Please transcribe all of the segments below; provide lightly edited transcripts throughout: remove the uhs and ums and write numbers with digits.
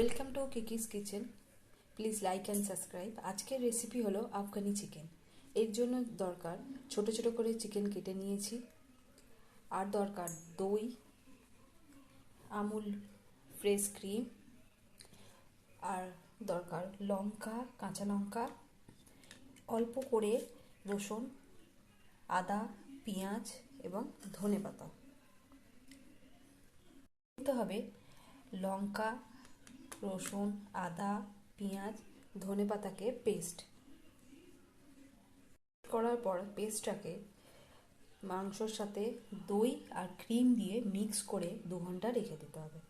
Welcome to Kiki's kitchen. Please like and subscribe. আজকের recipe হলো Afghani chicken. এর জন্য দরকার ছোট ছোট করে চিকেন কেটে নিয়েছি, আর দরকার দই, আমুল ফ্রেশ ক্রিম, আর দরকার লঙ্কা, কাঁচা লঙ্কা, অল্প করে রসুন, আদা, পেঁয়াজ এবং ধনেপাতা। নিতে হবে লঙ্কা, রসুন, আদা, পেঁয়াজ, ধনেপাতাকে পেস্ট করার পর পেস্টটাকে মাংসর সাথে দই আর ক্রিম দিয়ে মিক্স করে 2 ঘন্টা রেখে দিতে হবে।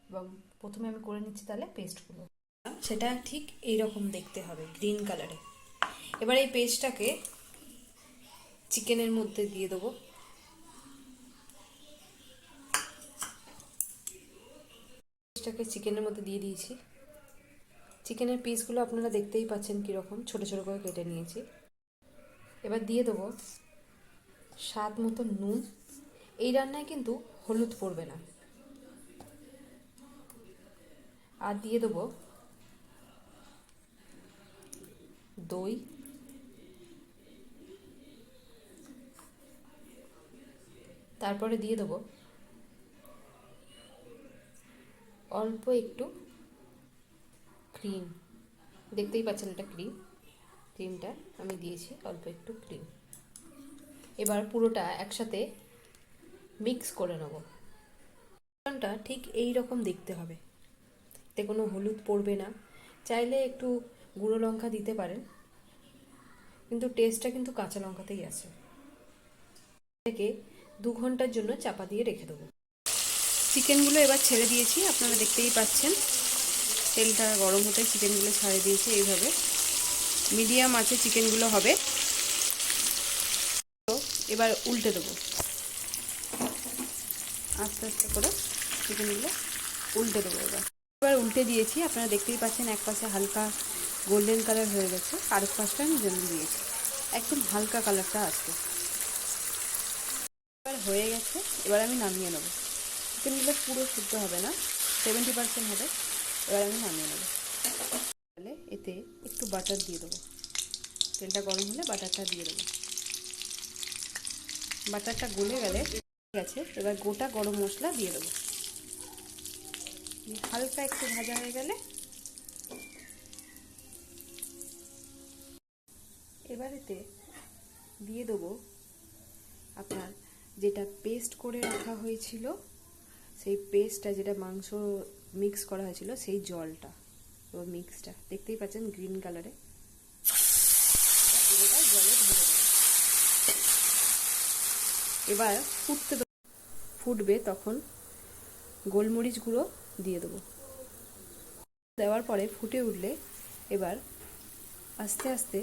এবং প্রথমে আমি করে নিচ্ছি তাহলে পেস্টগুলো, সেটা ঠিক এইরকম দেখতে হবে, গ্রিন কালারে। এবার এই পেস্টটাকে চিকেনের মধ্যে দিয়ে দেবো। পেস্টটাকে চিকেনের মধ্যে দিয়ে দিয়েছি। চিকেনের পিসগুলো আপনারা দেখতেই পাচ্ছেন কীরকম ছোট ছোট করে কেটে নিয়েছি। এবার দিয়ে দেবো স্বাদ মতো নুন। এই রান্নায় কিন্তু হলুদ পড়বে না। আর দিয়ে দেবো দই, তারপরে দিয়ে দেবো অল্প একটু ক্রিম। দেখতেই পাচ্ছেন এটা ক্রিমটা আমি দিয়েছি, অল্প একটু ক্রিম। এবার পুরোটা একসাথে মিক্স করে নেব। চিকেনটা ঠিক এই রকম দেখতে হবে, এতে কোনো হলুদ পড়বে না। চাইলে একটু গুঁড়ো লঙ্কা দিতে পারেন, কিন্তু টেস্টটা কিন্তু কাঁচা লঙ্কাতেই আছে। এটাকে 2 ঘন্টার জন্য চাপা দিয়ে রেখে দেবো। চিকেনগুলো এবার ছেড়ে দিয়েছি, আপনারা দেখতেই পাচ্ছেন তেলটা গরম হতে চিকেনগুলো ছেড়ে দিয়েছি। এইভাবে মিডিয়াম আছে চিকেনগুলো হবে। তো এবার উল্টে দেবো, আস্তে আস্তে করে চিকেনগুলো উল্টে দেবো। এবার উল্টে দিয়েছি, আপনারা দেখতেই পাচ্ছেন এক পাশে হালকা গোল্ডেন কালার হয়ে গেছে, আরেক পাশটা আমি জন্য দিয়েছি একদম হালকা কালারটা আসবে। এবার হয়ে গেছে, এবার আমি নামিয়ে নেবো। চিকেনগুলো পুরো সিদ্ধ হবে না, 70% হবে। এবার আমি নামিয়ে নেবো। তাহলে এতে একটু বাটার দিয়ে দেবো। তেলটা গরম হলে বাটারটা দিয়ে দেবো। বাটারটা গলে গেলে গেছে, এবার গোটা গরম মশলা দিয়ে দেবো। হালকা একটু ভাজা হয়ে গেলে এবার এতে দিয়ে দেবো আপনার যেটা পেস্ট করে রাখা হয়েছিল, সেই পেস্টটা যেটা মাংস মিক্স করা হয়েছিল সেই জলটা ও মিক্সটা দেখতেই পাচ্ছেন গ্রিন কালারে। পুরোটা জলে ঢেলে দেবো। এবার ফুটবে, তখন গোলমরিচ গুঁড়ো দিয়ে দেবো। দেওয়ার পরে ফুটে উঠলে এবার আস্তে আস্তে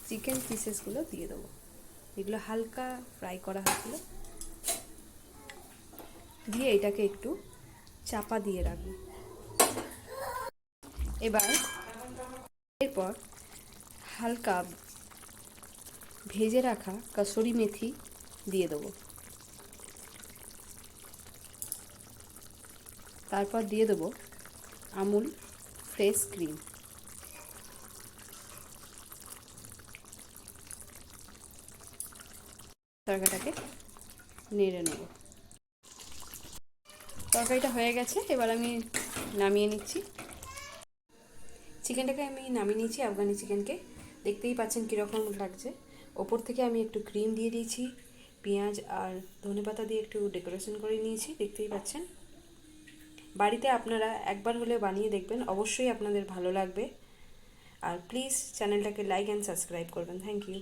চিকেন পিসেসগুলো দিয়ে দেবো। এগুলো হালকা ফ্রাই করা হয়েছিল, দিয়ে এটাকে একটু চাপা দিয়ে রাখবো। এরপর হালকা ভেজে রাখা কসুরি মেথি দিয়ে দেবো। তারপর দিয়ে দেবো আমুল ফ্রেশ ক্রিম। তরকারিটাকে নেড়ে নেব। তরকারিটা হয়ে গেছে, এবার আমি নামিয়ে নিচ্ছি। চিকেনটাকে আমি নামিয়ে নিয়েছি, আফগানি চিকেনকে। দেখতেই পাচ্ছেন কীরকম লাগছে। ওপর থেকে আমি একটু ক্রিম দিয়ে দিয়েছি, পেঁয়াজ আর ধনেপাতা দিয়ে একটু ডেকোরেশন করে নিয়েছি, দেখতেই পাচ্ছেন। বাড়িতে আপনারা একবার হলে বানিয়ে দেখবেন, অবশ্যই আপনাদের ভালো লাগবে। আর প্লিজ চ্যানেলটাকে লাইক অ্যান্ড সাবস্ক্রাইব করবেন। Thank you.